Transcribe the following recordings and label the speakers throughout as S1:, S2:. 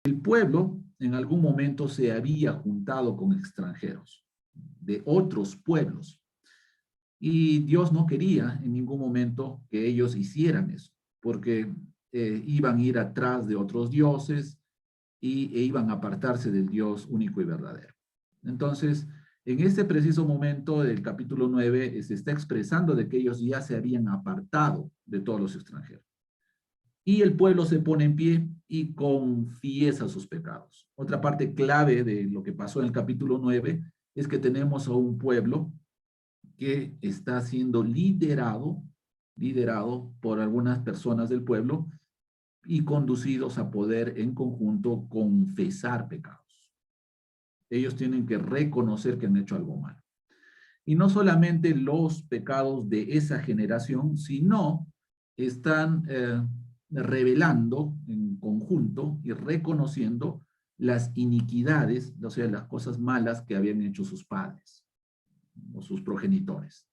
S1: El pueblo en algún momento se había juntado con extranjeros de otros pueblos y Dios no quería en ningún momento que ellos hicieran eso, porque iban a ir atrás de otros dioses e iban a apartarse del Dios único y verdadero. Entonces, en este preciso momento del capítulo 9 se está expresando de que ellos ya se habían apartado de todos los extranjeros. Y el pueblo se pone en pie y confiesa sus pecados. Otra parte clave de lo que pasó en el capítulo 9 es que tenemos a un pueblo que está siendo liderado por algunas personas del pueblo y conducidos a poder en conjunto confesar pecados. Ellos tienen que reconocer que han hecho algo mal. Y no solamente los pecados de esa generación, sino están revelando en conjunto y reconociendo las iniquidades, o sea, las cosas malas que habían hecho sus padres o sus progenitores.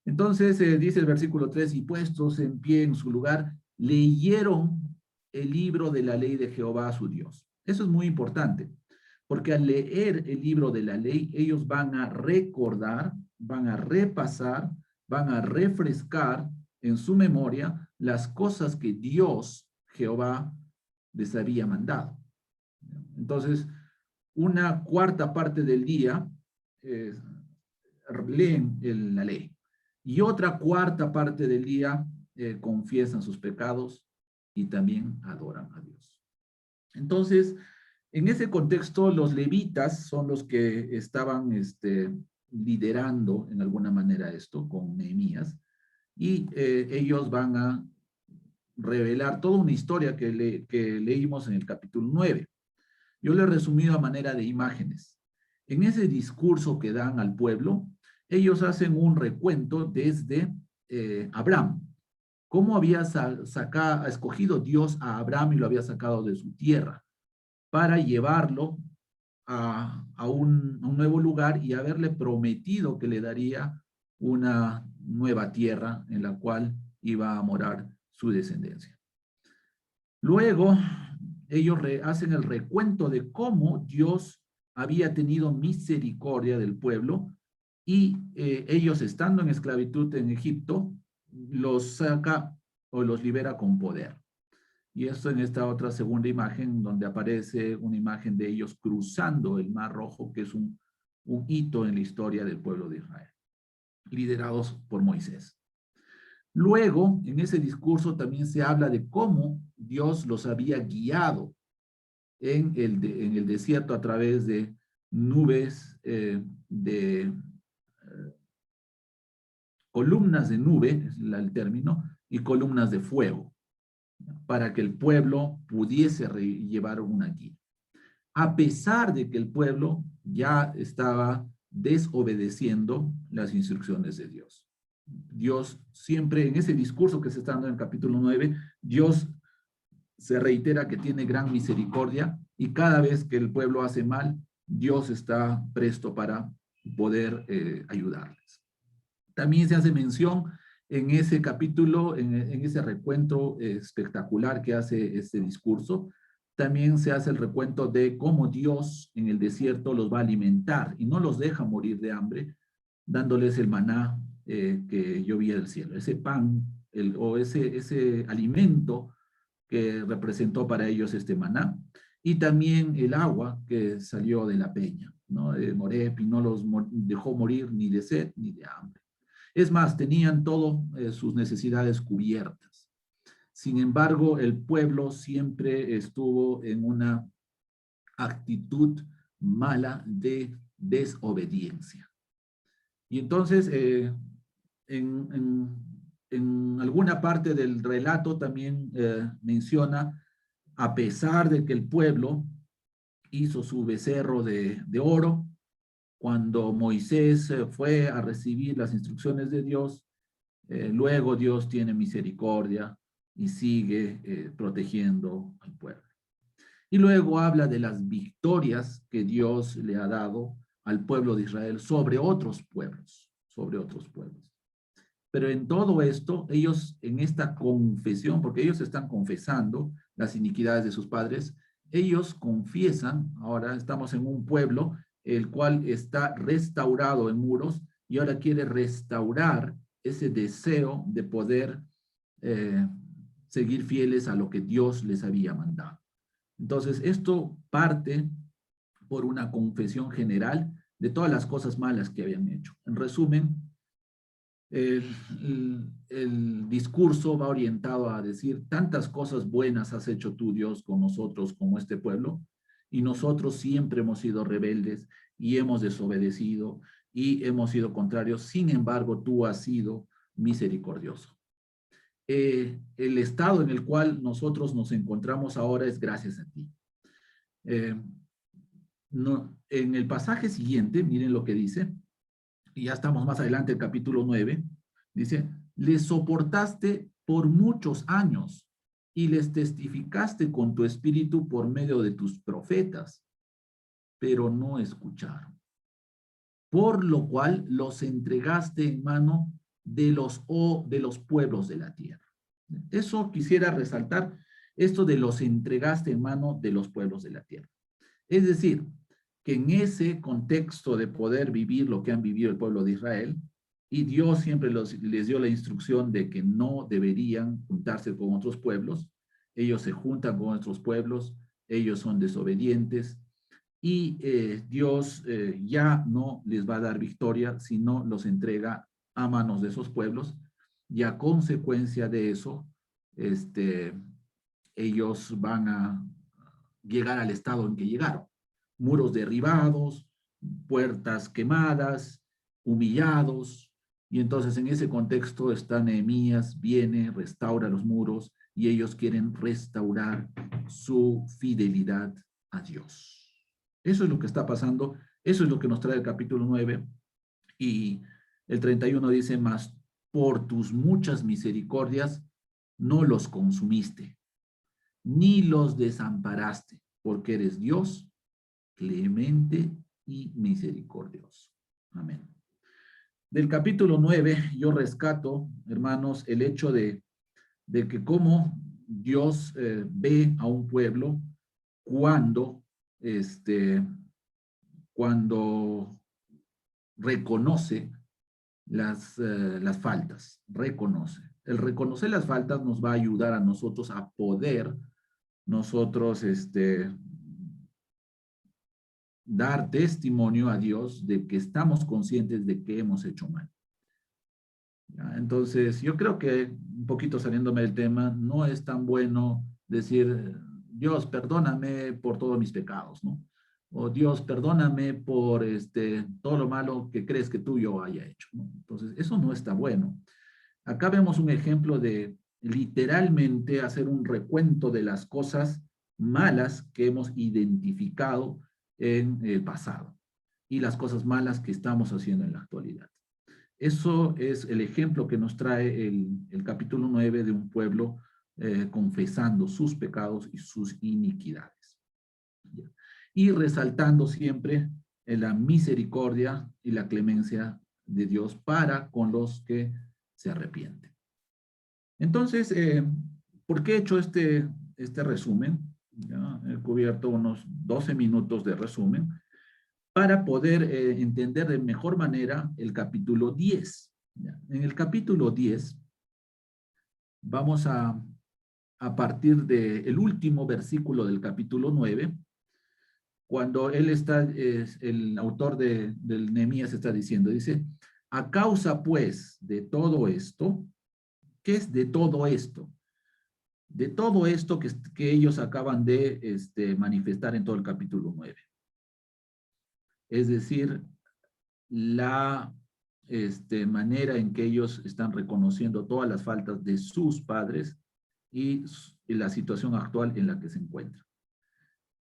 S1: Entonces dice el versículo 3, y puestos en pie en su lugar, leyeron el libro de la ley de Jehová su Dios. Eso es muy importante, porque al leer el libro de la ley, ellos van a recordar, van a repasar, van a refrescar en su memoria las cosas que Dios, Jehová, les había mandado. Entonces, una cuarta parte del día leen la ley. Y otra cuarta parte del día confiesan sus pecados y también adoran a Dios. Entonces, en ese contexto, los levitas son los que estaban liderando en alguna manera esto con Nehemías, y ellos van a revelar toda una historia que leímos en el capítulo 9. Yo le he resumido a manera de imágenes. En ese discurso que dan al pueblo, ellos hacen un recuento desde Abraham. Cómo había escogido Dios a Abraham y lo había sacado de su tierra para llevarlo a un nuevo lugar y haberle prometido que le daría una nueva tierra en la cual iba a morar su descendencia. Luego, ellos hacen el recuento de cómo Dios había tenido misericordia del pueblo y ellos estando en esclavitud en Egipto, los saca o los libera con poder. Y esto en esta otra segunda imagen, donde aparece una imagen de ellos cruzando el Mar Rojo, que es un hito en la historia del pueblo de Israel, liderados por Moisés. Luego, en ese discurso también se habla de cómo Dios los había guiado en el desierto a través de nubes, columnas de nube, es el término, y columnas de fuego, para que el pueblo pudiese llevar una guía. A pesar de que el pueblo ya estaba desobedeciendo las instrucciones de Dios. Dios siempre, en ese discurso que se está dando en el capítulo 9, Dios se reitera que tiene gran misericordia y cada vez que el pueblo hace mal, Dios está presto para poder ayudarles. También se hace mención en ese capítulo, en ese recuento espectacular que hace este discurso, también se hace el recuento de cómo Dios en el desierto los va a alimentar y no los deja morir de hambre, dándoles el maná que llovía del cielo, ese pan o ese alimento que representó para ellos este maná, y también el agua que salió de la peña, ¿no? Moreb, y no los dejó morir ni de sed ni de hambre. Es más, tenían todas sus necesidades cubiertas. Sin embargo, el pueblo siempre estuvo en una actitud mala de desobediencia. Y entonces, en alguna parte del relato también menciona, a pesar de que el pueblo hizo su becerro de oro, cuando Moisés fue a recibir las instrucciones de Dios, luego Dios tiene misericordia y sigue protegiendo al pueblo. Y luego habla de las victorias que Dios le ha dado al pueblo de Israel sobre otros pueblos, sobre otros pueblos. Pero en todo esto, ellos en esta confesión, porque ellos están confesando las iniquidades de sus padres, ellos confiesan, ahora estamos en un pueblo el cual está restaurado en muros y ahora quiere restaurar ese deseo de poder eh, seguir fieles a lo que Dios les había mandado. Entonces, esto parte por una confesión general de todas las cosas malas que habían hecho. En resumen, el discurso va orientado a decir, tantas cosas buenas has hecho tú, Dios, con nosotros, como este pueblo, y nosotros siempre hemos sido rebeldes y hemos desobedecido y hemos sido contrarios. Sin embargo, tú has sido misericordioso. El estado en el cual nosotros nos encontramos ahora es gracias a ti. No, en el pasaje siguiente, miren lo que dice, y ya estamos más adelante, el capítulo 9, dice, les soportaste por muchos años y les testificaste con tu espíritu por medio de tus profetas, pero no escucharon. Por lo cual los entregaste en mano de los pueblos de la tierra. Eso quisiera resaltar, esto de los entregaste en mano de los pueblos de la tierra. Es decir, que en ese contexto de poder vivir lo que han vivido el pueblo de Israel, y Dios siempre les dio la instrucción de que no deberían juntarse con otros pueblos, ellos se juntan con otros pueblos, ellos son desobedientes, y Dios ya no les va a dar victoria, sino los entrega a manos de esos pueblos, y a consecuencia de eso, ellos van a llegar al estado en que llegaron. Muros derribados, puertas quemadas, humillados, y entonces en ese contexto está Nehemías, viene, restaura los muros, y ellos quieren restaurar su fidelidad a Dios. Eso es lo que está pasando, eso es lo que nos trae el capítulo 9, y el 31 dice, mas por tus muchas misericordias no los consumiste, ni los desamparaste, porque eres Dios clemente y misericordioso. Amén. Del capítulo 9 yo rescato, hermanos, el hecho de que cómo Dios ve a un pueblo cuando, cuando reconoce las faltas, reconoce. El reconocer las faltas nos va a ayudar a nosotros a poder nosotros dar testimonio a Dios de que estamos conscientes de que hemos hecho mal. ¿Ya? Entonces, yo creo que, un poquito saliéndome del tema, no es tan bueno decir, Dios, perdóname por todos mis pecados, ¿no? O Dios, perdóname por todo lo malo que crees que tú y yo haya hecho, ¿no? Entonces, eso no está bueno. Acá vemos un ejemplo de literalmente hacer un recuento de las cosas malas que hemos identificado en el pasado y las cosas malas que estamos haciendo en la actualidad. Eso es el ejemplo que nos trae el capítulo 9 de un pueblo confesando sus pecados y sus iniquidades. Y resaltando siempre la misericordia y la clemencia de Dios para con los que se arrepienten. Entonces, ¿por qué he hecho este resumen? ¿Ya? He cubierto unos 12 minutos de resumen para poder entender de mejor manera el capítulo 10. ¿Ya? En el capítulo 10 vamos a partir del último versículo del capítulo 9, cuando él está, el autor del Nehemías está diciendo, dice, a causa pues de todo esto, ¿qué es de todo esto? De todo esto que ellos acaban de manifestar en todo el capítulo 9. Es decir, la manera en que ellos están reconociendo todas las faltas de sus padres y la situación actual en la que se encuentran.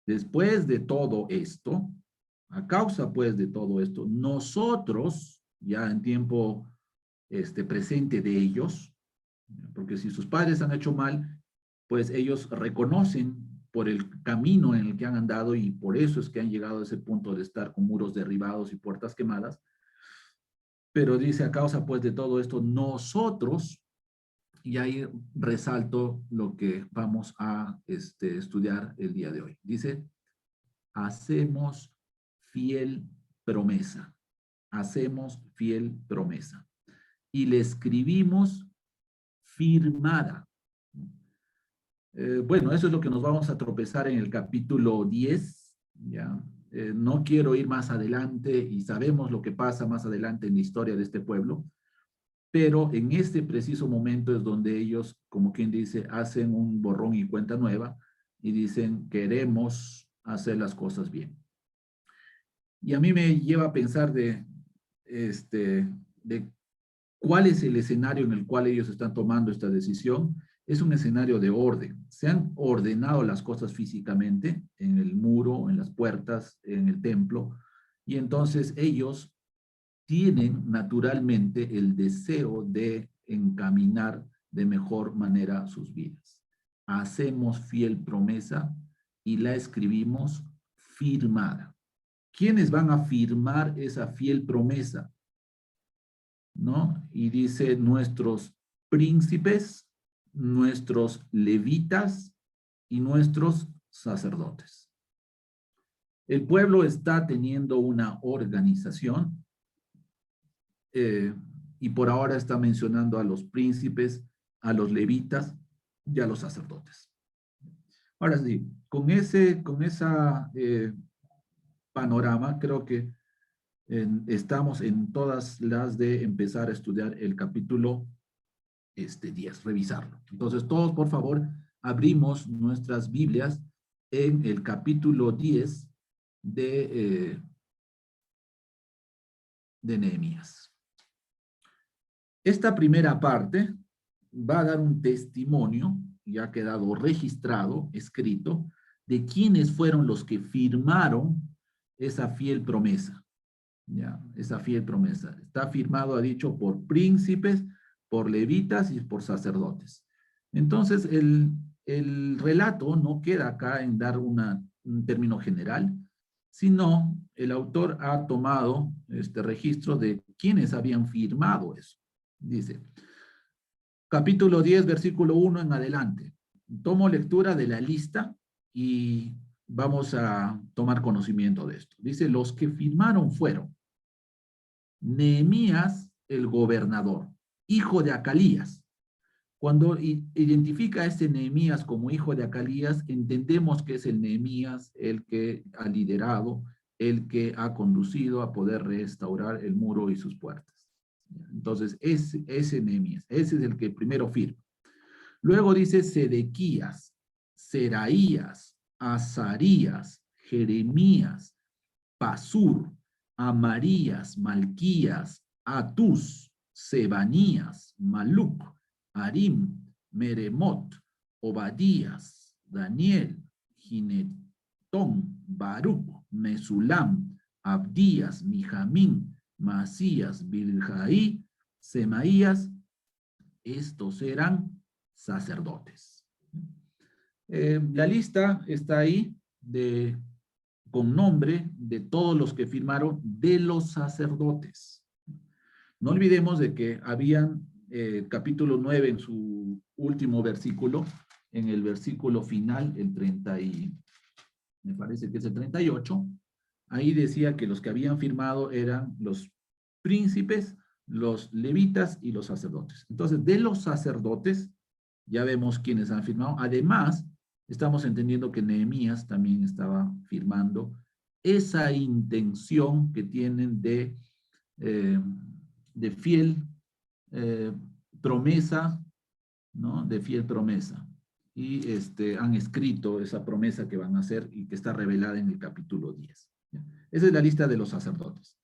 S1: Después de todo esto, a causa pues de todo esto, nosotros, ya en tiempo presente de ellos, porque si sus padres han hecho mal, pues ellos reconocen por el camino en el que han andado y por eso es que han llegado a ese punto de estar con muros derribados y puertas quemadas. Pero dice, a causa pues de todo esto, nosotros Y ahí resalto lo que vamos a estudiar el día de hoy. Dice, hacemos fiel promesa. Hacemos fiel promesa. Y le escribimos firmada. Bueno, eso es lo que nos vamos a tropezar en el capítulo 10, ¿ya? No quiero ir más adelante y sabemos lo que pasa más adelante en la historia de este pueblo, pero en este preciso momento es donde ellos, como quien dice, hacen un borrón y cuenta nueva y dicen, queremos hacer las cosas bien. Y a mí me lleva a pensar de cuál es el escenario en el cual ellos están tomando esta decisión. Es un escenario de orden. Se han ordenado las cosas físicamente en el muro, en las puertas, en el templo, y entonces ellos tienen naturalmente el deseo de encaminar de mejor manera sus vidas. Hacemos fiel promesa y la escribimos firmada. ¿Quiénes van a firmar esa fiel promesa? ¿No? Y dice nuestros príncipes, nuestros levitas y nuestros sacerdotes. El pueblo está teniendo una organización y por ahora está mencionando a los príncipes, a los levitas y a los sacerdotes. Ahora sí, con esa panorama, creo que estamos en todas las de empezar a estudiar el capítulo 10, revisarlo. Entonces, todos, por favor, abrimos nuestras Biblias en el capítulo 10 de Nehemías. Esta primera parte va a dar un testimonio, ya ha quedado registrado, escrito, de quiénes fueron los que firmaron esa fiel promesa. Ya, esa fiel promesa. Está firmado, ha dicho, por príncipes, por levitas y por sacerdotes. Entonces, el relato no queda acá en dar un término general, sino el autor ha tomado este registro de quiénes habían firmado eso. Dice, capítulo 10, versículo 1 en adelante. Tomo lectura de la lista y vamos a tomar conocimiento de esto. Dice, los que firmaron fueron Nehemías, el gobernador, hijo de Acalías. Cuando identifica a este Nehemías como hijo de Acalías, entendemos que es el Nehemías el que ha liderado, el que ha conducido a poder restaurar el muro y sus puertas. Entonces, ese Nehemías, ese es el que primero firma. Luego dice Sedequías, Seraías, Azarías, Jeremías, Pasur, Amarías, Malquías, Atús, Sebanías, Maluc, Arim, Meremot, Obadías, Daniel, Ginetón, Baruch, Mesulam, Abdías, Mijamín, Masías, Bilhaí, Semaías. Estos eran sacerdotes. La lista está ahí con nombre de todos los que firmaron de los sacerdotes. No olvidemos de que habían capítulo 9 en su último versículo, en el versículo final, el 30 y me parece que es el 38, ahí decía que los que habían firmado eran los príncipes, los levitas y los sacerdotes. Entonces, de los sacerdotes, ya vemos quiénes han firmado. Además, estamos entendiendo que Nehemías también estaba firmando esa intención que tienen de fiel promesa, ¿no? De fiel promesa. Y han escrito esa promesa que van a hacer y que está revelada en el capítulo 10. ¿Ya? Esa es la lista de los sacerdotes.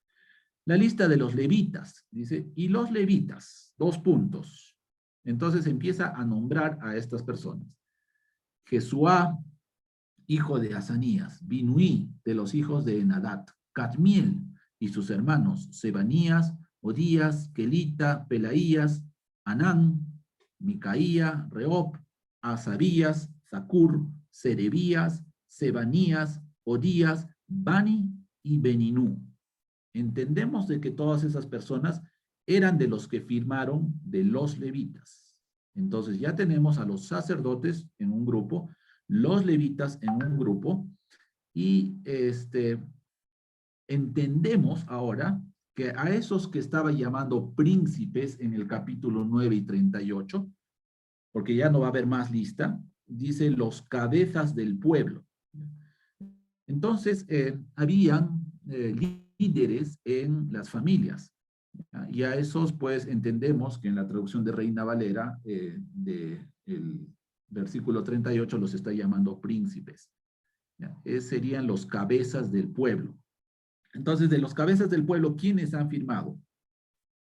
S1: La lista de los levitas, dice, y los levitas, 2 puntos. Entonces empieza a nombrar a estas personas. Jesuá, hijo de Azanías, Binuí, de los hijos de Enadat, Cadmiel y sus hermanos, Sebanías, Odías, Kelita, Pelaías, Anán, Micaía, Reob, Asabías, Zacur, Serebías, Sebanías, Odías, Bani y Beninú. Entendemos de que todas esas personas eran de los que firmaron de los levitas. Entonces ya tenemos a los sacerdotes en un grupo, los levitas en un grupo, y entendemos ahora que a esos que estaba llamando príncipes en el capítulo 9 y 38, porque ya no va a haber más lista, dice los cabezas del pueblo. Entonces, habían líderes en las familias. Y a esos, pues, entendemos que en la traducción de Reina Valera, del versículo 38, los está llamando príncipes. Serían los cabezas del pueblo. Entonces, de los cabezas del pueblo, ¿quiénes han firmado?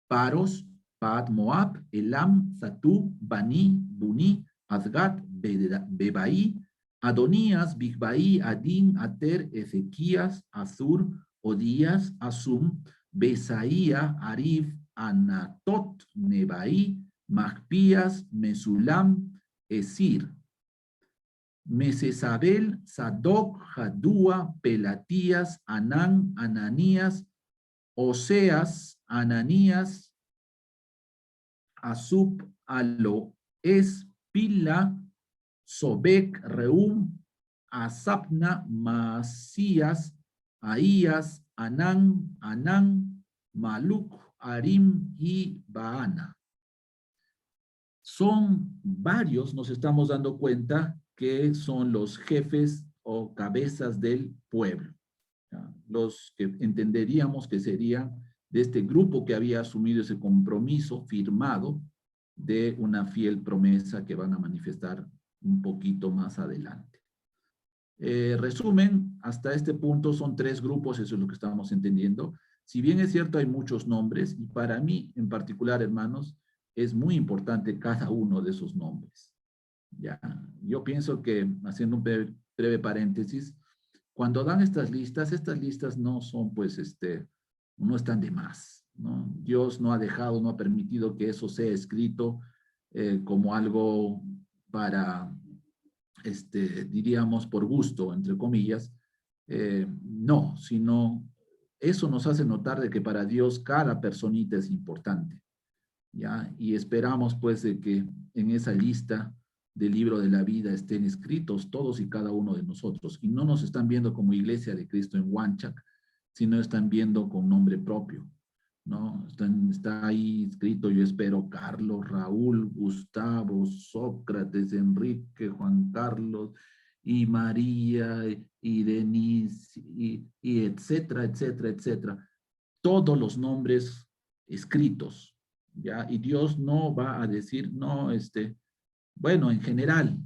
S1: Paros, Paat Moab, Elam, Zatú, Bani, Buni, Azgat, Bebai, Adonías, Bigbai, Adin, Ater, Ezequías, Azur, Odías, Asum, Besaía, Arif, Anatot, Nebai, Magpías, Mesulam, Esir, Mesesabel, Sadoc, Jadúa, Pelatías, Anán, Ananías, Oseas, Ananías, Asub, Aloes, Pila, Sobek, Reum, Asapna, Masías, Ahías, Anán, Maluk, Arim y Baana. Son varios, nos estamos dando cuenta que son los jefes o cabezas del pueblo. Los que entenderíamos que serían de este grupo que había asumido ese compromiso firmado de una fiel promesa que van a manifestar un poquito más adelante. Resumen, hasta este punto son 3 grupos, eso es lo que estamos entendiendo. Si bien es cierto, hay muchos nombres, y para mí en particular, hermanos, es muy importante cada uno de esos nombres. Ya, yo pienso que, haciendo un breve paréntesis, cuando dan estas listas no son, pues, no están de más, ¿no? Dios no ha dejado, no ha permitido que eso sea escrito como algo para, diríamos, por gusto, entre comillas. No, sino eso nos hace notar de que para Dios cada personita es importante, ¿ya? Y esperamos, pues, de que en esa lista del libro de la vida estén escritos todos y cada uno de nosotros. Y no nos están viendo como Iglesia de Cristo en Huanchac, sino están viendo con nombre propio, ¿no? Está ahí escrito, yo espero, Carlos, Raúl, Gustavo, Sócrates, Enrique, Juan Carlos, y María, y Denise, y etcétera, etcétera, etcétera. Todos los nombres escritos, ¿ya? Y Dios no va a decir, no, bueno, en general,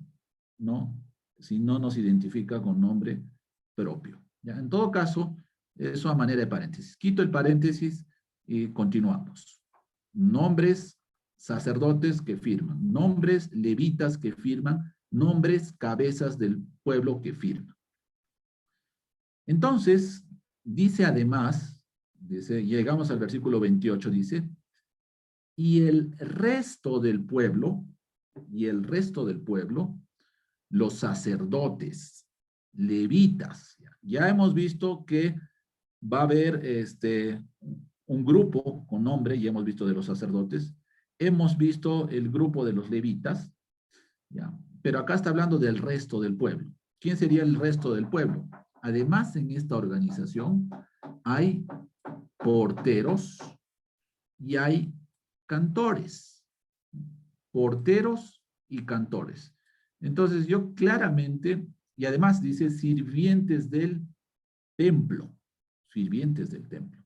S1: ¿no? Si no nos identifica con nombre propio. ¿Ya? En todo caso, eso a manera de paréntesis. Quito el paréntesis y continuamos. Nombres sacerdotes que firman, nombres levitas que firman, nombres cabezas del pueblo que firman. Entonces, dice además, llegamos al versículo 28, dice, y el resto del pueblo, los sacerdotes, levitas. Ya hemos visto que va a haber un grupo con nombre, ya hemos visto de los sacerdotes, hemos visto el grupo de los levitas, ¿ya? Pero acá está hablando del resto del pueblo. ¿Quién sería el resto del pueblo? Además, en esta organización hay porteros y hay cantores. Porteros y cantores. Entonces yo claramente, y además dice sirvientes del templo, sirvientes del templo.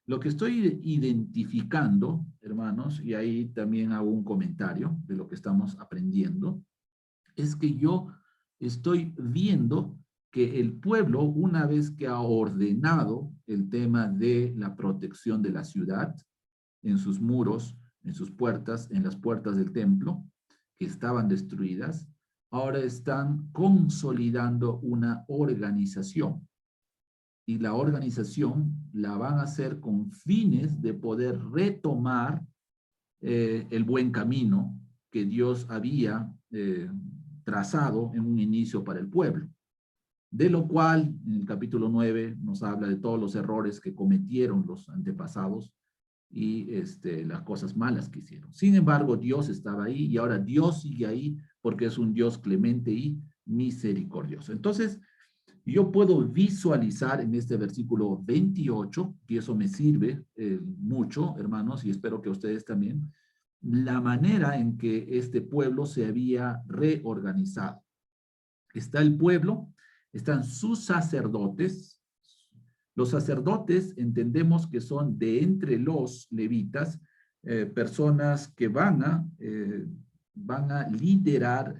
S1: Lo que estoy identificando, hermanos, y ahí también hago un comentario de lo que estamos aprendiendo, es que yo estoy viendo que el pueblo, una vez que ha ordenado el tema de la protección de la ciudad, en sus muros, en sus puertas, en las puertas del templo, que estaban destruidas, ahora están consolidando una organización. Y la organización la van a hacer con fines de poder retomar el buen camino que Dios había trazado en un inicio para el pueblo. De lo cual, en el capítulo 9, nos habla de todos los errores que cometieron los antepasados y las cosas malas que hicieron. Sin embargo, Dios estaba ahí y ahora Dios sigue ahí porque es un Dios clemente y misericordioso. Entonces, yo puedo visualizar en este versículo 28, y eso me sirve mucho, hermanos, y espero que ustedes también, la manera en que este pueblo se había reorganizado. Está el pueblo, están sus sacerdotes. Los sacerdotes entendemos que son de entre los levitas, personas que van a liderar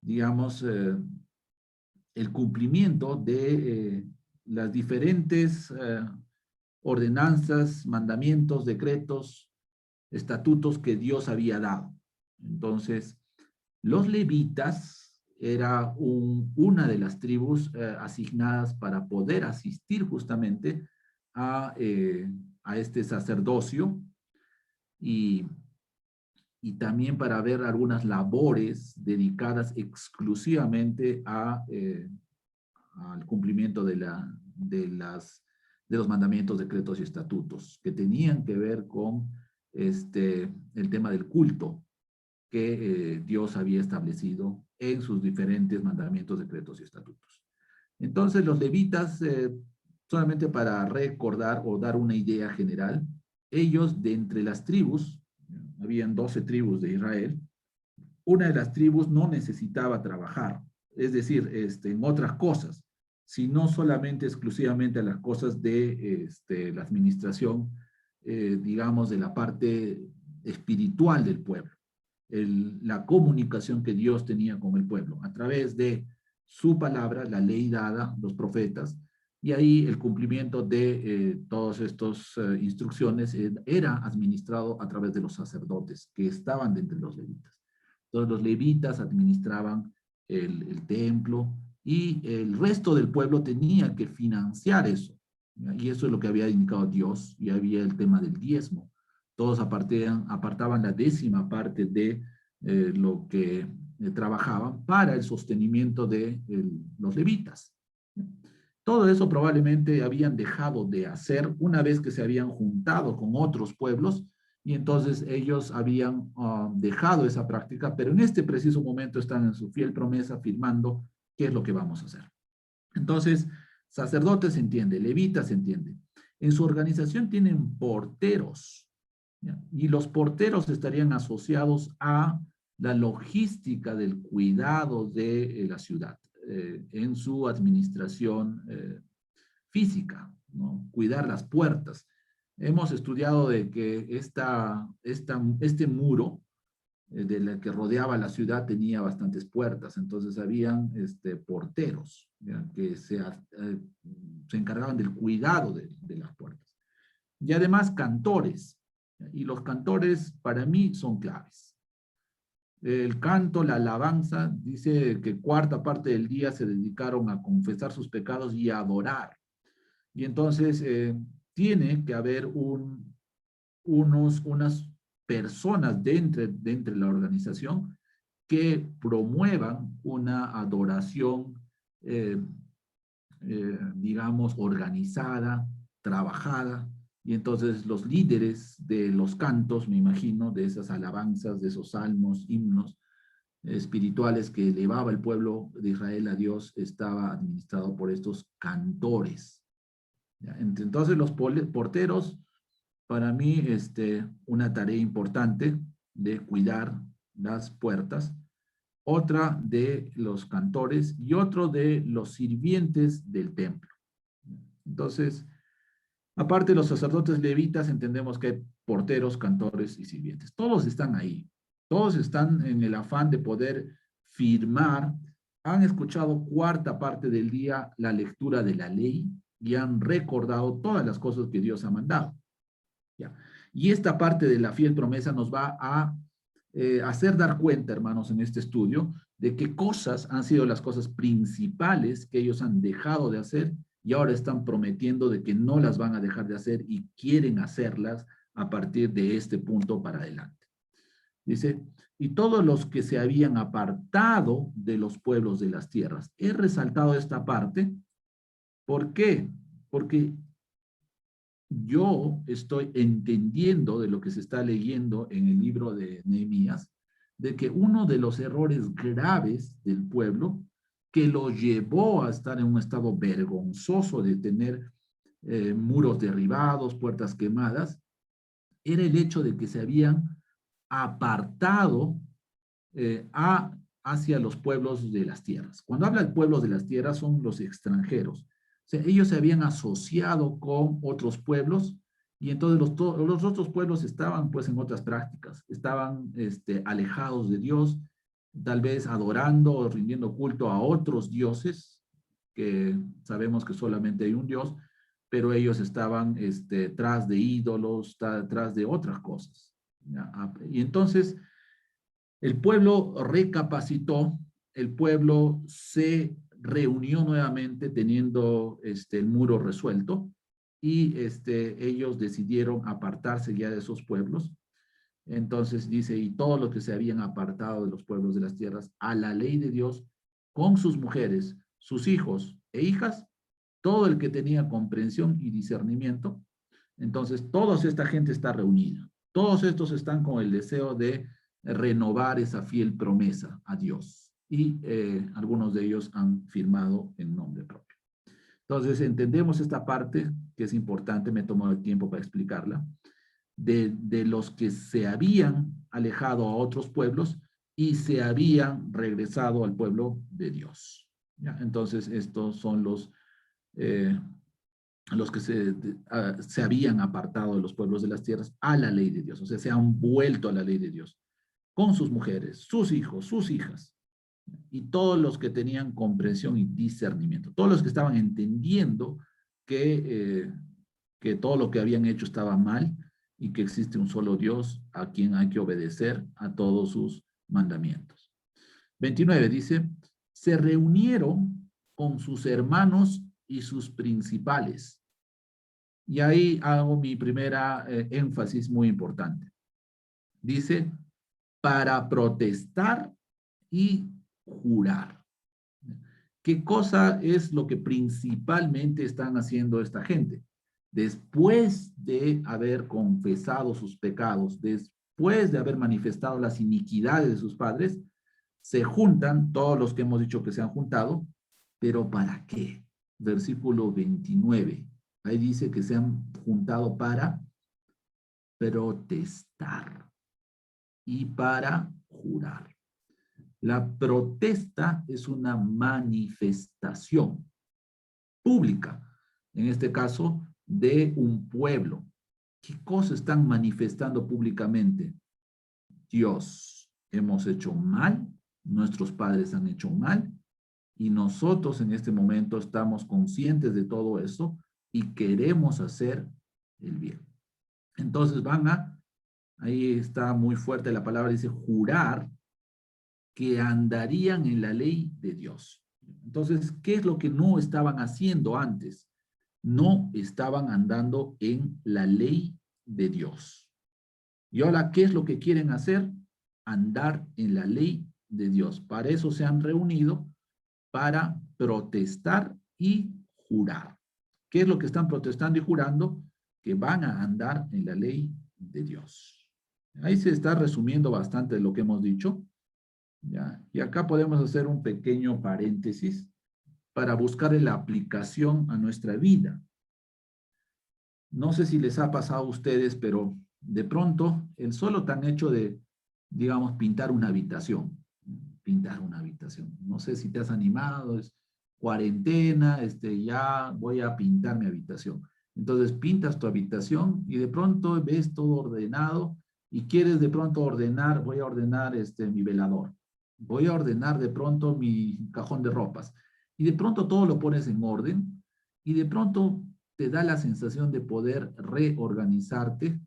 S1: digamos, el cumplimiento de las diferentes ordenanzas, mandamientos, decretos, estatutos que Dios había dado. Entonces, los levitas era una de las tribus asignadas para poder asistir justamente a este sacerdocio y, y también para ver algunas labores dedicadas exclusivamente al cumplimiento de los mandamientos, decretos y estatutos que tenían que ver con el tema del culto que Dios había establecido en sus diferentes mandamientos, decretos y estatutos. Entonces los levitas, solamente para recordar o dar una idea general, ellos de entre las tribus, habían 12 tribus de Israel, una de las tribus no necesitaba trabajar, es decir, en otras cosas, sino solamente exclusivamente a las cosas de la administración, digamos, de la parte espiritual del pueblo. La comunicación que Dios tenía con el pueblo a través de su palabra, la ley dada, los profetas, y ahí el cumplimiento de todas estas instrucciones era administrado a través de los sacerdotes que estaban de entre los levitas. Entonces los levitas administraban el templo y el resto del pueblo tenía que financiar eso. ¿Ya? Y eso es lo que había indicado Dios, y había el tema del diezmo. Todos apartaban la 10ª parte de lo que trabajaban para el sostenimiento de los levitas. Todo eso probablemente habían dejado de hacer una vez que se habían juntado con otros pueblos, y entonces ellos habían dejado esa práctica, pero en este preciso momento están en su fiel promesa firmando qué es lo que vamos a hacer. Entonces, sacerdotes se entiende, levitas se entiende. En su organización tienen porteros, ¿ya? Y los porteros estarían asociados a la logística del cuidado de la ciudad, en su administración física, ¿no? Cuidar las puertas. Hemos estudiado de que este muro de la que rodeaba la ciudad tenía bastantes puertas, entonces habían porteros, ¿ya? Que se encargaban del cuidado de las puertas. Y además cantores, ¿ya? Y los cantores para mí son claves. El canto, la alabanza, dice que 1/4 parte del día se dedicaron a confesar sus pecados y a adorar. Y entonces tiene que haber unas personas de la organización que promuevan una adoración, digamos, organizada, trabajada. Y entonces los líderes de los cantos, me imagino, de esas alabanzas, de esos salmos, himnos espirituales que elevaba el pueblo de Israel a Dios, estaba administrado por estos cantores. ¿Ya? Entonces los porteros, para mí, una tarea importante de cuidar las puertas, otra de los cantores y otro de los sirvientes del templo. Entonces, aparte de los sacerdotes levitas, entendemos que hay porteros, cantores y sirvientes. Todos están ahí. Todos están en el afán de poder firmar. Han escuchado 1/4 parte del día la lectura de la ley y han recordado todas las cosas que Dios ha mandado. ¿Ya? Y esta parte de la fiel promesa nos va a hacer dar cuenta, hermanos, en este estudio, de qué cosas han sido las cosas principales que ellos han dejado de hacer y ahora están prometiendo de que no las van a dejar de hacer y quieren hacerlas a partir de este punto para adelante. Dice, y todos los que se habían apartado de los pueblos de las tierras. He resaltado esta parte. ¿Por qué? Porque yo estoy entendiendo de lo que se está leyendo en el libro de Nehemías, de que uno de los errores graves del pueblo que lo llevó a estar en un estado vergonzoso de tener muros derribados, puertas quemadas, era el hecho de que se habían apartado hacia los pueblos de las tierras. Cuando habla de pueblos de las tierras son los extranjeros. O sea, ellos se habían asociado con otros pueblos y entonces los otros pueblos estaban pues en otras prácticas, estaban alejados de Dios, tal vez adorando o rindiendo culto a otros dioses, que sabemos que solamente hay un Dios, pero ellos estaban tras de ídolos, tras de otras cosas. ¿Ya? Y entonces el pueblo recapacitó, el pueblo se reunió nuevamente teniendo el muro resuelto y ellos decidieron apartarse ya de esos pueblos. Entonces dice, y todos los que se habían apartado de los pueblos de las tierras a la ley de Dios, con sus mujeres, sus hijos e hijas, todo el que tenía comprensión y discernimiento. Entonces, toda esta gente está reunida. Todos estos están con el deseo de renovar esa fiel promesa a Dios. Y algunos de ellos han firmado en nombre propio. Entonces, entendemos esta parte que es importante, me he tomado el tiempo para explicarla, de los que se habían alejado a otros pueblos y se habían regresado al pueblo de Dios. ¿Ya? Entonces, estos son los que se habían apartado de los pueblos de las tierras a la ley de Dios, o sea, se han vuelto a la ley de Dios, con sus mujeres, sus hijos, sus hijas, y todos los que tenían comprensión y discernimiento, todos los que estaban entendiendo que todo lo que habían hecho estaba mal y que existe un solo Dios a quien hay que obedecer a todos sus mandamientos. 29 dice, se reunieron con sus hermanos y sus principales. Y ahí hago mi primera énfasis muy importante. Dice, para protestar y jurar. ¿Qué cosa es lo que principalmente están haciendo esta gente? Después de haber confesado sus pecados, después de haber manifestado las iniquidades de sus padres, se juntan, todos los que hemos dicho que se han juntado, pero ¿para qué? Versículo 29. Ahí dice que se han juntado para protestar y para jurar. La protesta es una manifestación pública, en este caso, de un pueblo. ¿Qué cosa están manifestando públicamente? Dios, hemos hecho mal, nuestros padres han hecho mal, y nosotros en este momento estamos conscientes de todo eso y queremos hacer el bien. Entonces ahí está muy fuerte la palabra, dice jurar que andarían en la ley de Dios. Entonces, ¿qué es lo que no estaban haciendo antes? No estaban andando en la ley de Dios. Y ahora, ¿qué es lo que quieren hacer? Andar en la ley de Dios. Para eso se han reunido, para protestar y jurar. ¿Qué es lo que están protestando y jurando? Que van a andar en la ley de Dios. Ahí se está resumiendo bastante de lo que hemos dicho. ¿Ya? Y acá podemos hacer un pequeño paréntesis para buscar la aplicación a nuestra vida. No sé si les ha pasado a ustedes, pero de pronto el solo tan hecho de, digamos, pintar una habitación. Pintar una habitación. No sé si te has animado, es cuarentena, ya voy a pintar mi habitación. Entonces pintas tu habitación y de pronto ves todo ordenado y quieres de pronto ordenar, voy a ordenar mi velador. Voy a ordenar de pronto mi cajón de ropas. Y de pronto todo lo pones en orden y de pronto te da la sensación de poder reorganizarte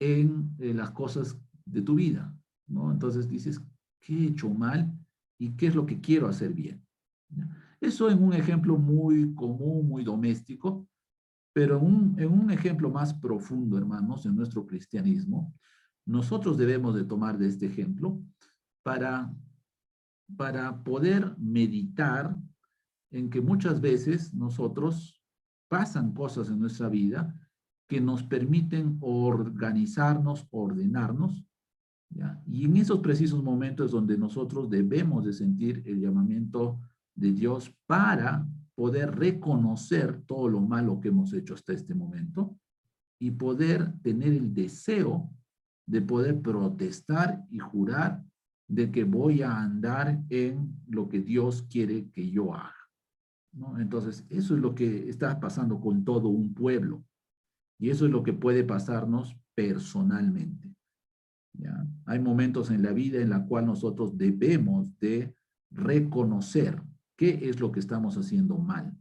S1: en las cosas de tu vida, ¿no? Entonces dices, ¿qué he hecho mal y qué es lo que quiero hacer bien? ¿Ya? Eso en un ejemplo muy común, muy doméstico, pero en un ejemplo más profundo, hermanos, en nuestro cristianismo, nosotros debemos de tomar de este ejemplo para, para poder meditar en que muchas veces nosotros pasan cosas en nuestra vida que nos permiten organizarnos, ordenarnos, ¿ya? Y en esos precisos momentos donde nosotros debemos de sentir el llamamiento de Dios para poder reconocer todo lo malo que hemos hecho hasta este momento y poder tener el deseo de poder protestar y jurar de que voy a andar en lo que Dios quiere que yo haga, ¿no? Entonces, eso es lo que está pasando con todo un pueblo. Y eso es lo que puede pasarnos personalmente, ¿ya? Hay momentos en la vida en la cual nosotros debemos de reconocer qué es lo que estamos haciendo mal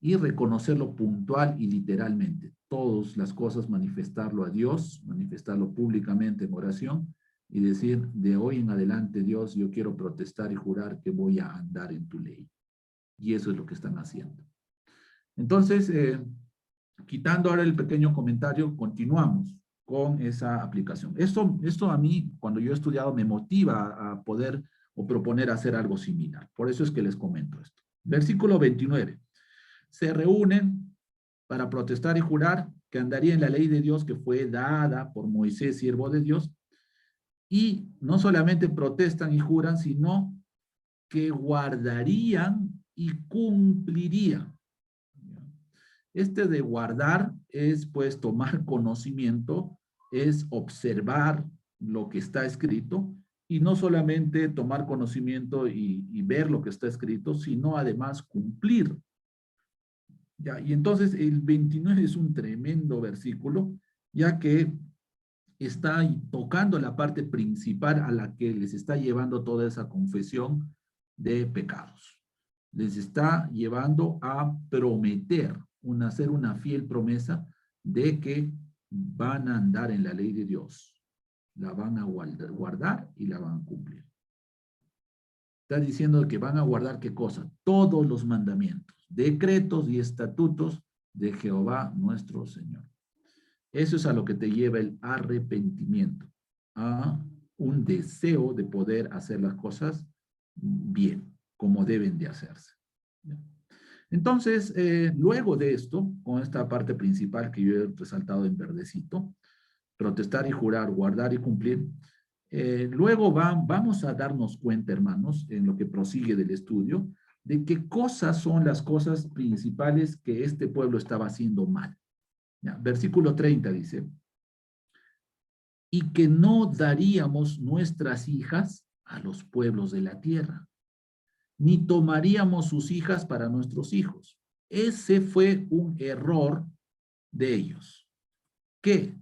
S1: y reconocerlo puntual y literalmente. Todas las cosas manifestarlo a Dios, manifestarlo públicamente en oración y decir, de hoy en adelante, Dios, yo quiero protestar y jurar que voy a andar en tu ley. Y eso es lo que están haciendo. Entonces, quitando ahora el pequeño comentario, continuamos con esa aplicación. Esto a mí, cuando yo he estudiado, me motiva a poder o proponer hacer algo similar. Por eso es que les comento esto. Versículo 29. Se reúnen para protestar y jurar que andaría en la ley de Dios que fue dada por Moisés, siervo de Dios, y no solamente protestan y juran, sino que guardarían y cumplirían. Este de guardar es pues tomar conocimiento, es observar lo que está escrito y no solamente tomar conocimiento y ver lo que está escrito, sino además cumplir. Ya, y entonces el 29 es un tremendo versículo, ya que está tocando la parte principal a la que les está llevando toda esa confesión de pecados. Les está llevando a prometer, hacer una fiel promesa de que van a andar en la ley de Dios. La van a guardar y la van a cumplir. Está diciendo que van a guardar ¿qué cosa? Todos los mandamientos, decretos y estatutos de Jehová nuestro Señor. Eso es a lo que te lleva el arrepentimiento, a un deseo de poder hacer las cosas bien, como deben de hacerse. Entonces, luego de esto, con esta parte principal que yo he resaltado en verdecito, protestar y jurar, guardar y cumplir, luego vamos a darnos cuenta, hermanos, en lo que prosigue del estudio, de qué cosas son las cosas principales que este pueblo estaba haciendo mal. Ya, versículo 30 dice, y que no daríamos nuestras hijas a los pueblos de la tierra, ni tomaríamos sus hijas para nuestros hijos. Ese fue un error de ellos. ¿Qué?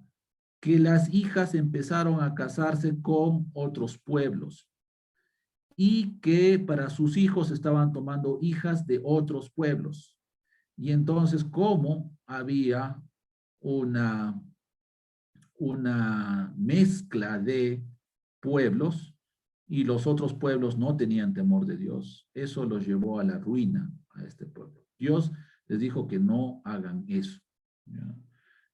S1: Que las hijas empezaron a casarse con otros pueblos y que para sus hijos estaban tomando hijas de otros pueblos. Y entonces, como había una mezcla de pueblos y los otros pueblos no tenían temor de Dios, eso los llevó a la ruina a este pueblo. Dios les dijo que no hagan eso, ¿ya?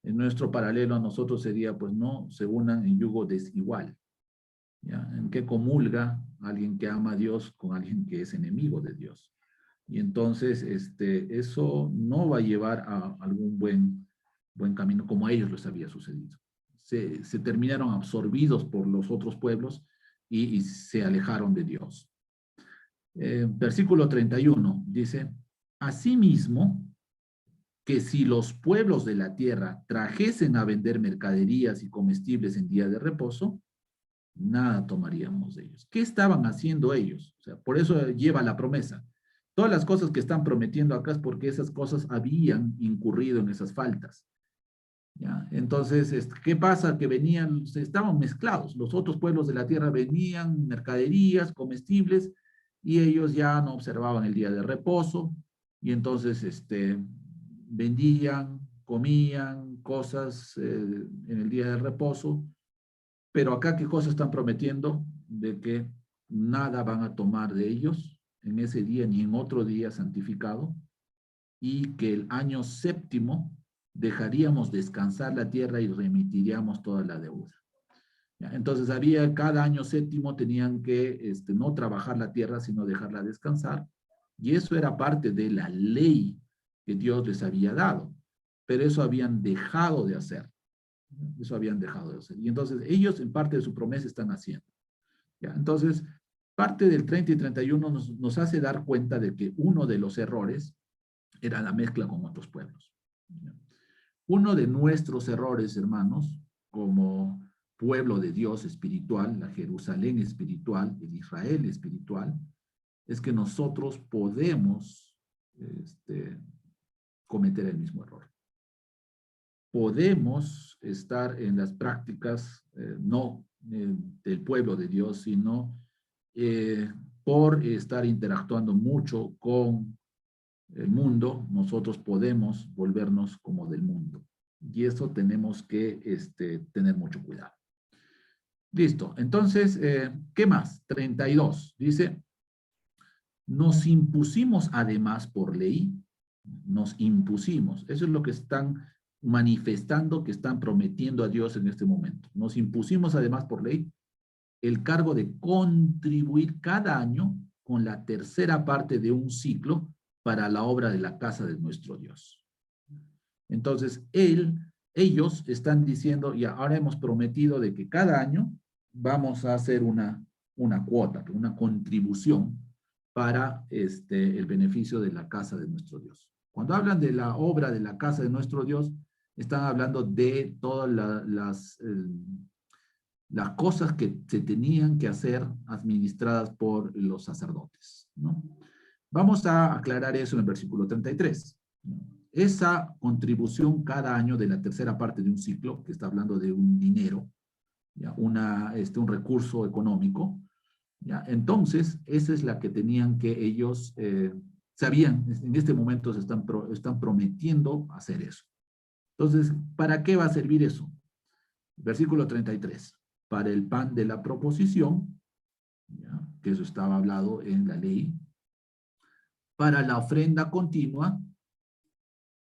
S1: En nuestro paralelo a nosotros sería, pues no se unan en yugo desigual, ¿ya? En que comulga alguien que ama a Dios con alguien que es enemigo de Dios. Y entonces eso no va a llevar a algún buen camino como a ellos les había sucedido. Se terminaron absorbidos por los otros pueblos y se alejaron de Dios. Versículo 31 dice, asimismo, que si los pueblos de la tierra trajesen a vender mercaderías y comestibles en día de reposo, nada tomaríamos de ellos. ¿Qué estaban haciendo ellos? O sea, por eso lleva la promesa. Todas las cosas que están prometiendo acá es porque esas cosas habían incurrido en esas faltas. ¿Ya? Entonces, ¿qué pasa? Que estaban mezclados. Los otros pueblos de la tierra venían mercaderías, comestibles, y ellos ya no observaban el día de reposo, y entonces vendían, comían cosas en el día de reposo, pero acá, ¿qué cosas están prometiendo? De que nada van a tomar de ellos en ese día ni en otro día santificado, y que el año séptimo dejaríamos descansar la tierra y remitiríamos toda la deuda. ¿Ya? Entonces cada año séptimo tenían que no trabajar la tierra, sino dejarla descansar, y eso era parte de la ley que Dios les había dado. pero eso habían dejado de hacer. Eso habían dejado de hacer. Y entonces ellos en parte de su promesa están haciendo. ¿Ya? Entonces, parte del 30 y 31 nos hace dar cuenta de que uno de los errores era la mezcla con otros pueblos. ¿Ya? Uno de nuestros errores, hermanos, como pueblo de Dios espiritual, la Jerusalén espiritual, el Israel espiritual, es que nosotros podemos cometer el mismo error. Podemos estar en las prácticas, no del pueblo de Dios, sino por estar interactuando mucho con el mundo, nosotros podemos volvernos como del mundo. Y eso tenemos que tener mucho cuidado. Listo. Entonces, ¿qué más? 32. Dice, nos impusimos además por ley, nos impusimos. Eso es lo que están manifestando, que están prometiendo a Dios en este momento. Nos impusimos además por ley el cargo de contribuir cada año con la tercera parte de un ciclo para la obra de la casa de nuestro Dios. Entonces, ellos están diciendo, ya ahora hemos prometido de que cada año vamos a hacer una cuota, una contribución para el beneficio de la casa de nuestro Dios. Cuando hablan de la obra de la casa de nuestro Dios, están hablando de todas las cosas que se tenían que hacer administradas por los sacerdotes, ¿no? Vamos a aclarar eso en el versículo 33. Esa contribución cada año de la tercera parte de un ciclo, que está hablando de un dinero, ¿ya? Un recurso económico, ¿ya? Entonces, esa es la que tenían que ellos, sabían, en este momento están prometiendo hacer eso. Entonces, ¿para qué va a servir eso? Versículo 33. Para el pan de la proposición, ¿ya? Que eso estaba hablado en la ley. Para la ofrenda continua,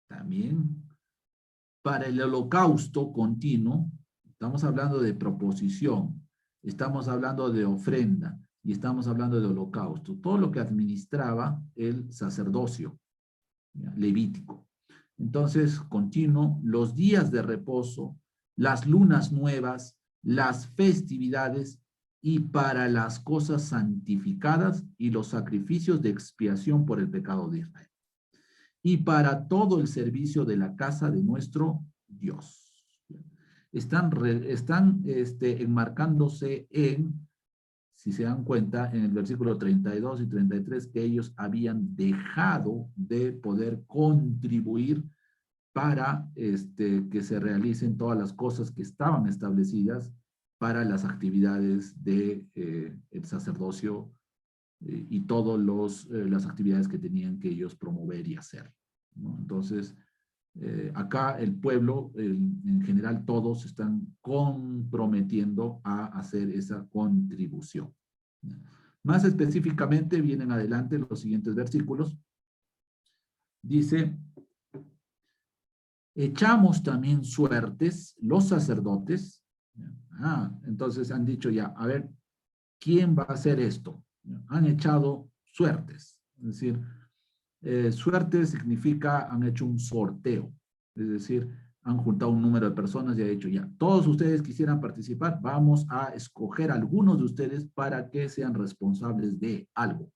S1: también. Para el holocausto continuo, estamos hablando de proposición, estamos hablando de ofrenda y estamos hablando de holocausto. Todo lo que administraba el sacerdocio, ¿ya? Levítico. Entonces, continuo, los días de reposo, las lunas nuevas, las festividades y para las cosas santificadas y los sacrificios de expiación por el pecado de Israel. Y para todo el servicio de la casa de nuestro Dios. Están enmarcándose en, si se dan cuenta, en el versículo 32 y 33, que ellos habían dejado de poder contribuir para que se realicen todas las cosas que estaban establecidas para las actividades del sacerdocio y todas las actividades que tenían que ellos promover y hacer, ¿no? Entonces, acá el pueblo, en general todos están comprometiendo a hacer esa contribución. Más específicamente vienen adelante los siguientes versículos. Dice, echamos también suertes los sacerdotes. Entonces han dicho ya, a ver, ¿quién va a hacer esto? Han echado suertes, es decir, suerte significa han hecho un sorteo, es decir, han juntado un número de personas y han dicho ya, todos ustedes quisieran participar, vamos a escoger a algunos de ustedes para que sean responsables de algo.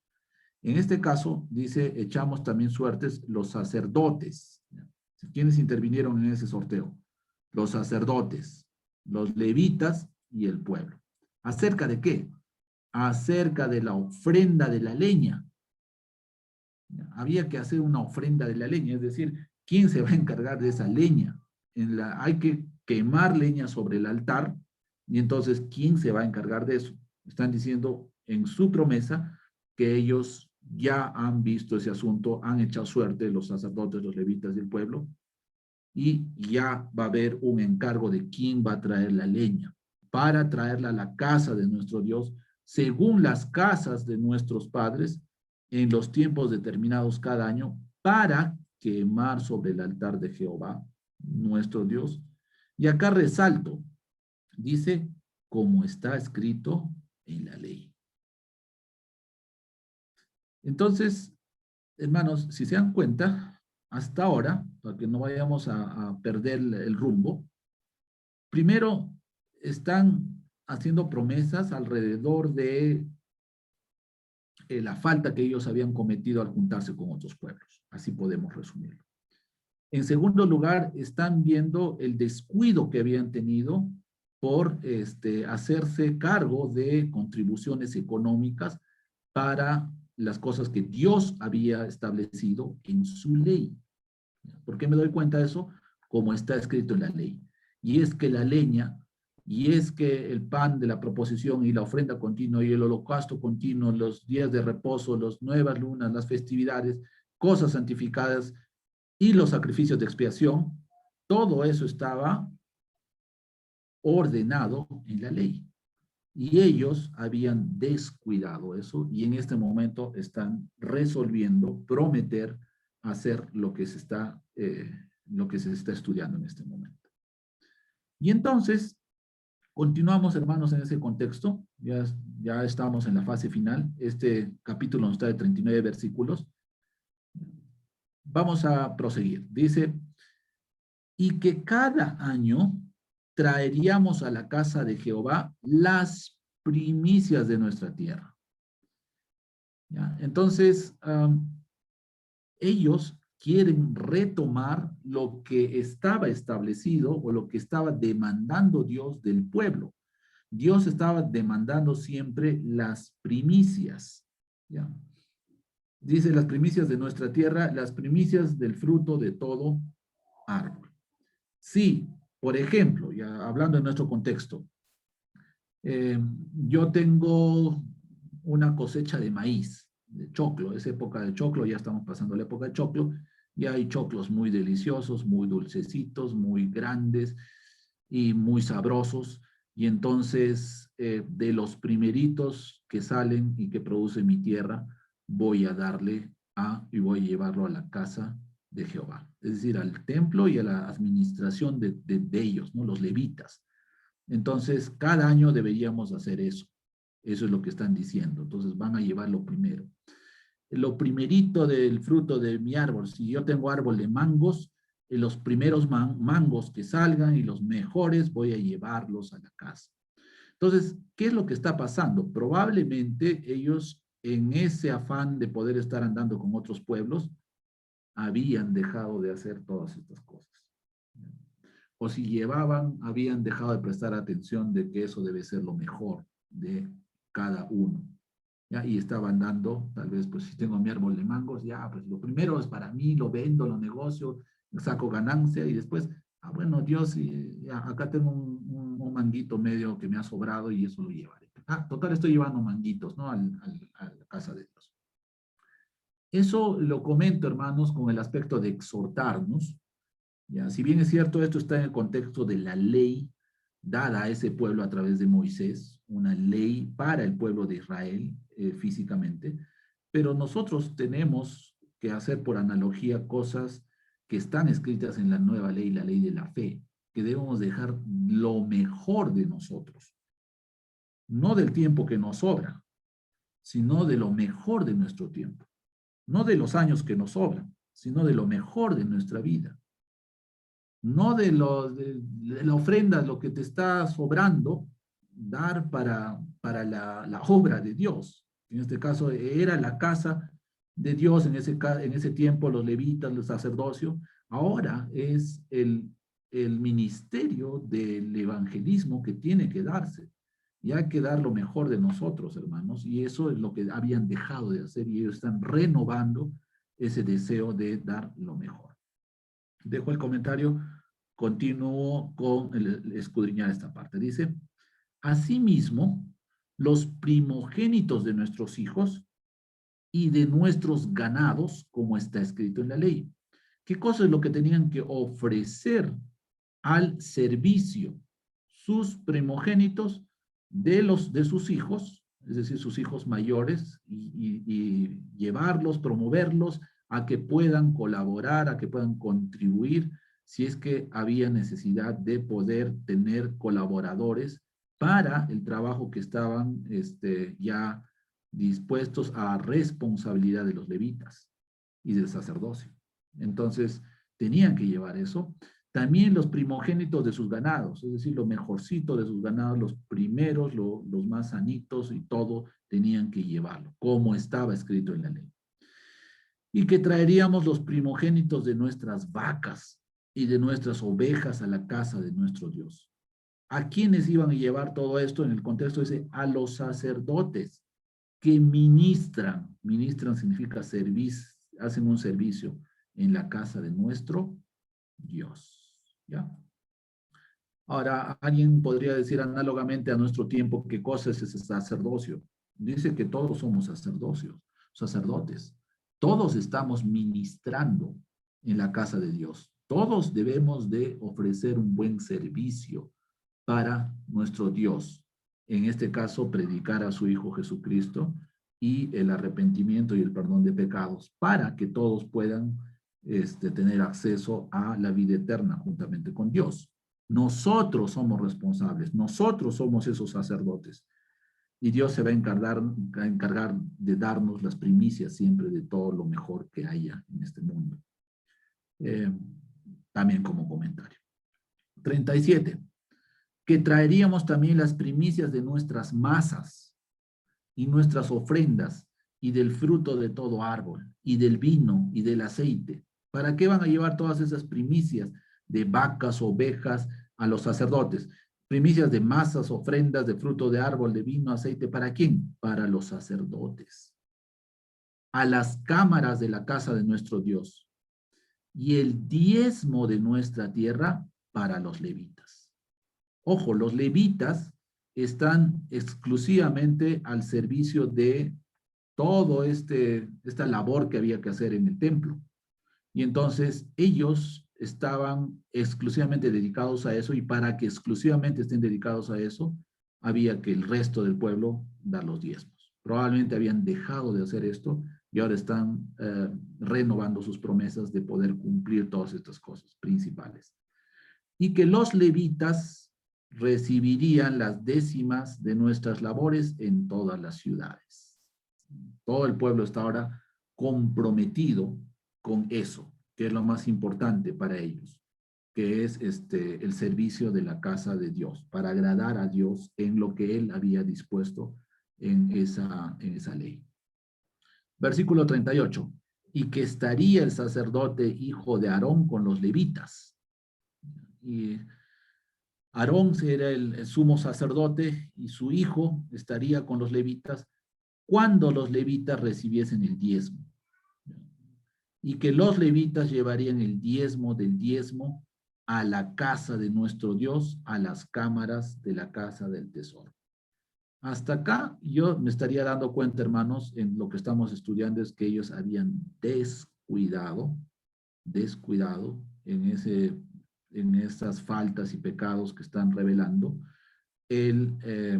S1: En este caso, dice, echamos también suertes los sacerdotes. ¿Quiénes intervinieron en ese sorteo? Los sacerdotes, los levitas y el pueblo. ¿Acerca de qué? Acerca de la ofrenda de la leña. Había que hacer una ofrenda de la leña, es decir, ¿quién se va a encargar de esa leña? Hay que quemar leña sobre el altar, y entonces, ¿quién se va a encargar de eso? Están diciendo en su promesa que ellos ya han visto ese asunto, han echado suerte los sacerdotes, los levitas del pueblo, y ya va a haber un encargo de quién va a traer la leña para traerla a la casa de nuestro Dios, según las casas de nuestros padres, en los tiempos determinados cada año, para quemar sobre el altar de Jehová, nuestro Dios. Y acá resalto, dice, como está escrito en la ley. Entonces, hermanos, si se dan cuenta, hasta ahora, para que no vayamos a perder el rumbo, primero están haciendo promesas alrededor de la falta que ellos habían cometido al juntarse con otros pueblos. Así podemos resumirlo. En segundo lugar, están viendo el descuido que habían tenido por hacerse cargo de contribuciones económicas para las cosas que Dios había establecido en su ley. ¿Por qué me doy cuenta de eso? Como está escrito en la ley. Y es que la leña, y es que el pan de la proposición y la ofrenda continua y el holocausto continuo, los días de reposo, las nuevas lunas, las festividades, cosas santificadas y los sacrificios de expiación, todo eso estaba ordenado en la ley. Y ellos habían descuidado eso y en este momento están resolviendo prometer hacer lo que se está estudiando en este momento. Y entonces, continuamos, hermanos, en ese contexto. Ya estamos en la fase final. Este capítulo nos está de 39 versículos. Vamos a proseguir. Dice, y que cada año traeríamos a la casa de Jehová las primicias de nuestra tierra. ¿Ya? Entonces, ellos quieren retomar lo que estaba establecido o lo que estaba demandando Dios del pueblo. Dios estaba demandando siempre las primicias. ¿Ya? Dice las primicias de nuestra tierra, las primicias del fruto de todo árbol. Sí, por ejemplo, ya hablando en nuestro contexto, yo tengo una cosecha de maíz, de choclo, es época de choclo, ya estamos pasando la época de choclo, y hay choclos muy deliciosos, muy dulcecitos, muy grandes y muy sabrosos, y entonces de los primeritos que salen y que produce mi tierra, voy a darle y voy a llevarlo a la casa de Jehová, es decir, al templo y a la administración de ellos, ¿no? Los levitas. Entonces, cada año deberíamos hacer eso. Eso es lo que están diciendo. Entonces, van a llevar lo primero. Lo primerito del fruto de mi árbol, si yo tengo árbol de mangos, los primeros mangos que salgan y los mejores voy a llevarlos a la casa. Entonces, ¿qué es lo que está pasando? Probablemente ellos, en ese afán de poder estar andando con otros pueblos, habían dejado de hacer todas estas cosas. O si llevaban, habían dejado de prestar atención de que eso debe ser lo mejor de cada uno. ¿Ya? Y estaban dando, tal vez, pues si tengo mi árbol de mangos, ya, pues lo primero es para mí, lo vendo, lo negocio, saco ganancia y después, bueno, Dios, ya, acá tengo un manguito medio que me ha sobrado y eso lo llevaré. Total, estoy llevando manguitos, ¿no? A la casa de Dios. Eso lo comento, hermanos, con el aspecto de exhortarnos. Ya, si bien es cierto, esto está en el contexto de la ley dada a ese pueblo a través de Moisés, una ley para el pueblo de Israel físicamente, pero nosotros tenemos que hacer por analogía cosas que están escritas en la nueva ley, la ley de la fe, que debemos dejar lo mejor de nosotros, no del tiempo que nos sobra, sino de lo mejor de nuestro tiempo, no de los años que nos sobran, sino de lo mejor de nuestra vida. No de la ofrenda, lo que te está sobrando, dar para la obra de Dios. En este caso era la casa de Dios, en ese tiempo los levitas, los sacerdocios. Ahora es el ministerio del evangelismo que tiene que darse. Y hay que dar lo mejor de nosotros, hermanos. Y eso es lo que habían dejado de hacer y ellos están renovando ese deseo de dar lo mejor. Dejo el comentario, continúo con el escudriñar esta parte. Dice, asimismo, los primogénitos de nuestros hijos y de nuestros ganados, como está escrito en la ley. ¿Qué cosa es lo que tenían que ofrecer al servicio? Sus primogénitos de sus hijos, es decir, sus hijos mayores, y llevarlos, promoverlos a que puedan colaborar, a que puedan contribuir, si es que había necesidad de poder tener colaboradores para el trabajo que estaban ya dispuestos a responsabilidad de los levitas y del sacerdocio. Entonces, tenían que llevar eso. También los primogénitos de sus ganados, es decir, lo mejorcito de sus ganados, los primeros, los más sanitos y todo, tenían que llevarlo, como estaba escrito en la ley. Y que traeríamos los primogénitos de nuestras vacas y de nuestras ovejas a la casa de nuestro Dios. ¿A quiénes iban a llevar todo esto? En el contexto dice, a los sacerdotes que ministran. Ministran significa servicio, hacen un servicio en la casa de nuestro Dios. ¿Ya? Ahora, alguien podría decir análogamente a nuestro tiempo, ¿qué cosa es ese sacerdocio? Dice que todos somos sacerdotes. Todos estamos ministrando en la casa de Dios. Todos debemos de ofrecer un buen servicio para nuestro Dios. En este caso, predicar a su Hijo Jesucristo y el arrepentimiento y el perdón de pecados para que todos puedan tener acceso a la vida eterna juntamente con Dios. Nosotros somos responsables, nosotros somos esos sacerdotes. Y Dios se va a encargar de darnos las primicias siempre de todo lo mejor que haya en este mundo. También como comentario. 37. Que traeríamos también las primicias de nuestras masas y nuestras ofrendas y del fruto de todo árbol y del vino y del aceite. ¿Para qué van a llevar todas esas primicias de vacas, ovejas a los sacerdotes? Primicias de masas, ofrendas de fruto de árbol, de vino, aceite. ¿Para quién? Para los sacerdotes. A las cámaras de la casa de nuestro Dios. Y el diezmo de nuestra tierra para los levitas. Ojo, los levitas están exclusivamente al servicio de todo esta labor que había que hacer en el templo. Y entonces ellos estaban exclusivamente dedicados a eso, y para que exclusivamente estén dedicados a eso, había que el resto del pueblo dar los diezmos. Probablemente habían dejado de hacer esto y ahora están renovando sus promesas de poder cumplir todas estas cosas principales. Y que los levitas recibirían las décimas de nuestras labores en todas las ciudades. Todo el pueblo está ahora comprometido con eso, que es lo más importante para ellos, que es el servicio de la casa de Dios, para agradar a Dios en lo que Él había dispuesto en esa ley. Versículo 38. Y que estaría el sacerdote hijo de Aarón con los levitas. Y Aarón era el sumo sacerdote y su hijo estaría con los levitas cuando los levitas recibiesen el diezmo. Y que los levitas llevarían el diezmo del diezmo a la casa de nuestro Dios, a las cámaras de la casa del tesoro. Hasta acá yo me estaría dando cuenta, hermanos, en lo que estamos estudiando es que ellos habían descuidado en esas faltas y pecados que están revelando, el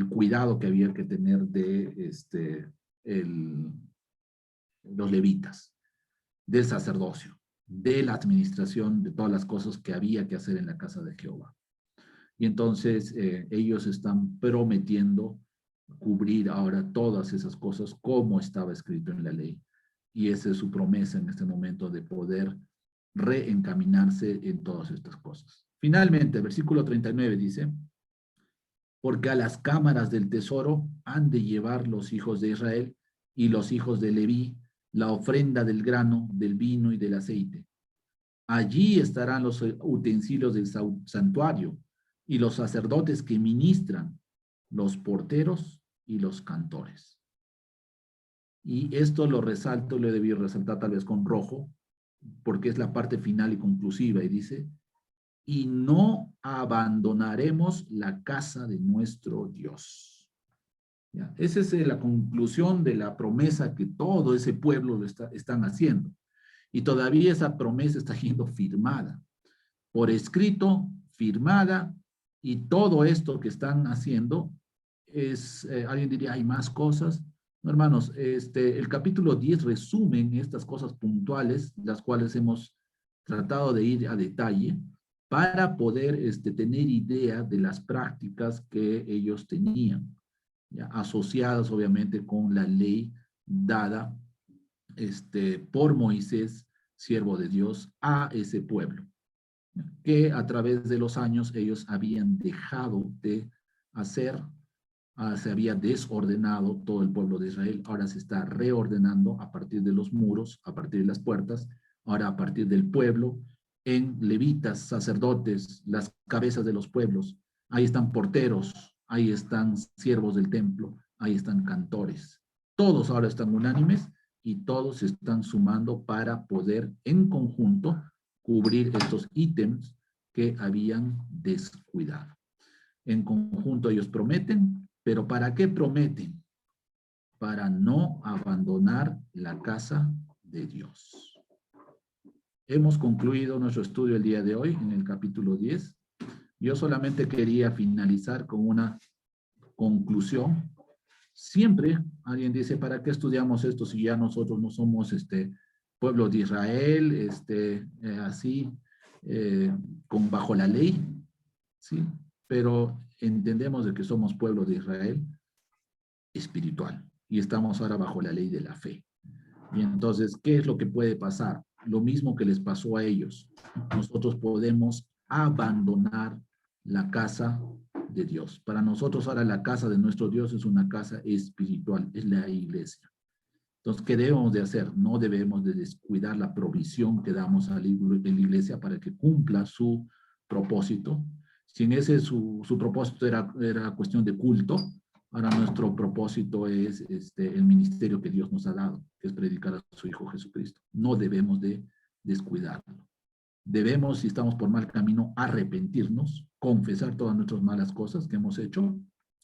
S1: cuidado que había que tener de los levitas, del sacerdocio, de la administración de todas las cosas que había que hacer en la casa de Jehová. Y entonces ellos están prometiendo cubrir ahora todas esas cosas como estaba escrito en la ley. Y esa es su promesa en este momento, de poder reencaminarse en todas estas cosas. Finalmente, versículo 39 dice, porque a las cámaras del tesoro han de llevar los hijos de Israel y los hijos de Leví la ofrenda del grano, del vino y del aceite. Allí estarán los utensilios del santuario y los sacerdotes que ministran, los porteros y los cantores. Y esto lo resalto, lo he debido resaltar tal vez con rojo, porque es la parte final y conclusiva, y dice, y no abandonaremos la casa de nuestro Dios. ¿Ya? Esa es la conclusión de la promesa que todo ese pueblo están haciendo. Y todavía esa promesa está siendo firmada, por escrito, firmada, y todo esto que están haciendo es, alguien diría, hay más cosas. No, hermanos, el capítulo 10 resumen estas cosas puntuales, las cuales hemos tratado de ir a detalle, para poder tener idea de las prácticas que ellos tenían, ¿ya? Asociadas obviamente con la ley dada por Moisés siervo de Dios, a ese pueblo, que a través de los años ellos habían dejado de hacer, se había desordenado todo el pueblo de Israel, ahora se está reordenando a partir de los muros, a partir de las puertas, ahora a partir del pueblo, en levitas, sacerdotes, las cabezas de los pueblos, ahí están porteros, ahí están siervos del templo, ahí están cantores. Todos ahora están unánimes y todos se están sumando para poder en conjunto cubrir estos ítems que habían descuidado. En conjunto ellos prometen, pero ¿para qué prometen? Para no abandonar la casa de Dios. Hemos concluido nuestro estudio el día de hoy en el capítulo 10. Yo solamente quería finalizar con una conclusión. Siempre alguien dice, ¿para qué estudiamos esto si ya nosotros no somos pueblo de Israel, así, con bajo la ley? ¿Sí? Pero entendemos de que somos pueblo de Israel espiritual y estamos ahora bajo la ley de la fe. Y entonces, ¿qué es lo que puede pasar? Lo mismo que les pasó a ellos. Nosotros podemos abandonar la casa de Dios. Para nosotros ahora la casa de nuestro Dios es una casa espiritual, es la iglesia. Entonces, ¿qué debemos de hacer? No debemos de descuidar la provisión que damos a la iglesia para que cumpla su propósito. Si en ese su propósito era cuestión de culto, ahora nuestro propósito es el ministerio que Dios nos ha dado, que es predicar a su Hijo Jesucristo. No debemos de descuidarlo. Debemos, si estamos por mal camino, arrepentirnos, confesar todas nuestras malas cosas que hemos hecho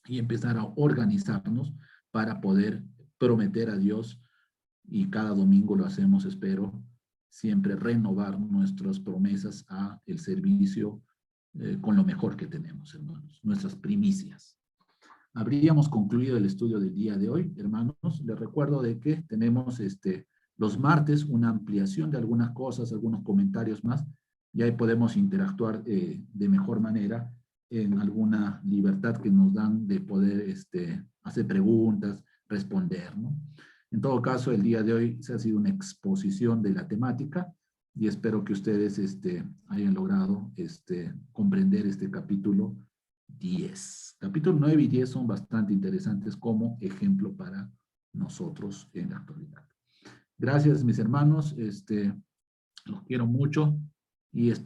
S1: y empezar a organizarnos para poder prometer a Dios, y cada domingo lo hacemos, espero, siempre renovar nuestras promesas a el servicio con lo mejor que tenemos, hermanos, nuestras primicias. Habríamos concluido el estudio del día de hoy, hermanos. Les recuerdo de que tenemos los martes una ampliación de algunas cosas, algunos comentarios más, y ahí podemos interactuar de mejor manera en alguna libertad que nos dan de poder hacer preguntas, responder, ¿no? En todo caso, el día de hoy se ha sido una exposición de la temática y espero que ustedes hayan logrado comprender este capítulo 10. Capítulo 9 y 10 son bastante interesantes como ejemplo para nosotros en la actualidad. Gracias, mis hermanos. Los quiero mucho y espero